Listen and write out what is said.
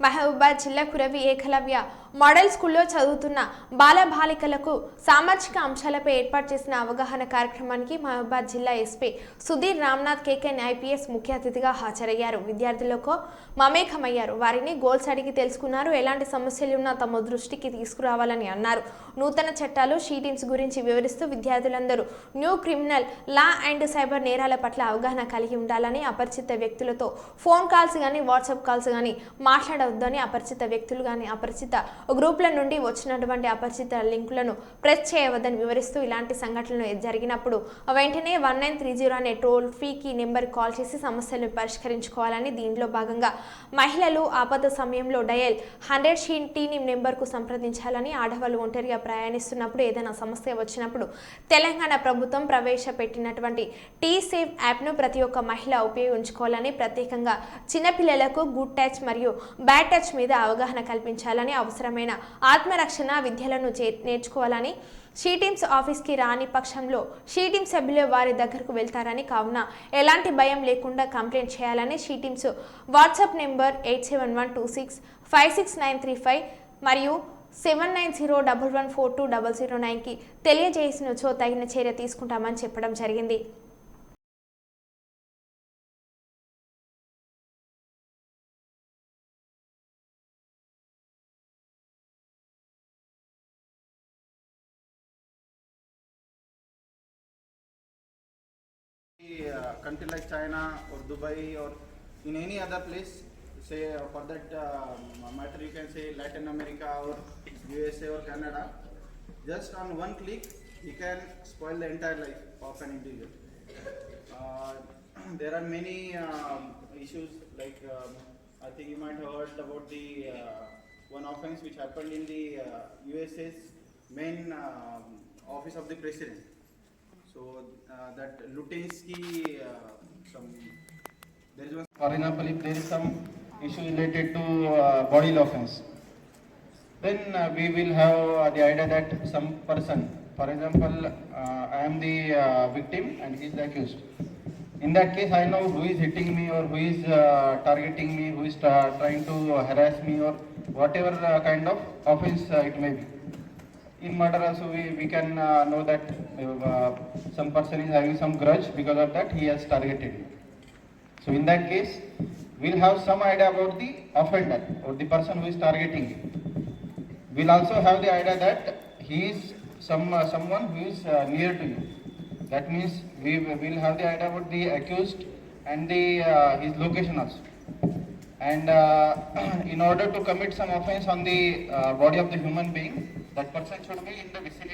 మహబూబాబాద్ జిల్లా కురవి ఏకలవ్య మోడల్ స్కూల్లో చదువుతున్న బాలబాలికలకు సామాజిక అంశాలపై ఏర్పాటు చేసిన అవగాహన కార్యక్రమానికి మహబూబాబాద్ జిల్లా ఎస్పీ సుధీర్ రామ్నాథ్ కేకెన్ ఐపీఎస్ ముఖ్య అతిథిగా హాజరయ్యారు. విద్యార్థులకు మమేకమయ్యారు. వారిని గోల్స్ అడిగి తెలుసుకున్నారు. ఎలాంటి సమస్యలున్నా తమ దృష్టికి తీసుకురావాలని అన్నారు. నూతన చట్టాలు షీటింగ్స్ గురించి వివరిస్తూ విద్యార్థులందరూ new criminal law and cyber నేరాల పట్ల అవగాహన కలిగి ఉండాలని, అపరిచిత వ్యక్తులతో ఫోన్ కాల్స్ కానీ వాట్సాప్ కాల్స్ కానీ మాట్లాడవద్దని, అపరిచిత వ్యక్తులు కానీ అపరిచిత గ్రూపుల నుండి వచ్చినటువంటి అపరిచిత లింకులను ప్రెస్ చేయవద్దని వివరిస్తూ ఇలాంటి సంఘటనలు జరిగినప్పుడు వెంటనే 1930 అనే టోల్ ఫ్రీకి నెంబర్ కాల్ చేసి సమస్యలను పరిష్కరించుకోవాలని, దీనిలో భాగంగా మహిళలు ఆపద సమయంలో డయల్ 100 షీటీని నెంబర్కు సంప్రదించాలని, ఆడవాళ్ళు ఒంటరిగా ప్రయాణిస్తున్నప్పుడు ఏదైనా సమస్య వచ్చినప్పుడు తెలంగాణ ప్రభుత్వం ప్రవేశపెట్టినటువంటి టీ సేఫ్ యాప్ను ప్రతి ఒక్క మహిళ ఉపయోగించుకోవాలని, ప్రత్యేకంగా చిన్నపిల్లలకు గుడ్ టచ్ మరియు బ్యాడ్ టచ్ మీద అవగాహన కల్పించాలని, అవసరమైన ఆత్మరక్షణ విద్యలను నేర్చుకోవాలని, షీటింగ్స్ ఆఫీస్కి రాని పక్షంలో షీటింగ్ సభ్యులు వారి దగ్గరకు వెళ్తారని, కావున ఎలాంటి భయం లేకుండా కంప్లైంట్ చేయాలని, షీటింగ్స్ వాట్సాప్ నెంబర్ 8712656935 మరియు 7901142009కి తెలియజేసినచో తగిన చర్య తీసుకుంటామని చెప్పడం జరిగింది. Country like China or Dubai or in any other place, say for that matter you can say Latin America or USA or Canada, just on one click you can spoil the entire life of an individual. There are many issues like I think you might have heard about the one offense which happened in the USA's main office of the president. So that Lutinsky, there is one. For example, if there is some issue related to body offense, then we will have the idea that some person, for example, I am the victim and he is the accused. In that case, I know who is hitting me or who is targeting me, who is trying to harass me or whatever kind of offense it may be. In murder also we can know that some person is having some grudge, because of that he has targeted you. So in that case we'll have some idea about the offender or the person who is targeting you. We'll also have the idea that he is someone who is near to you. That means we will have the idea about the accused and the his location also. And in order to commit some offense on the body of the human being, that person should be in the vicinity.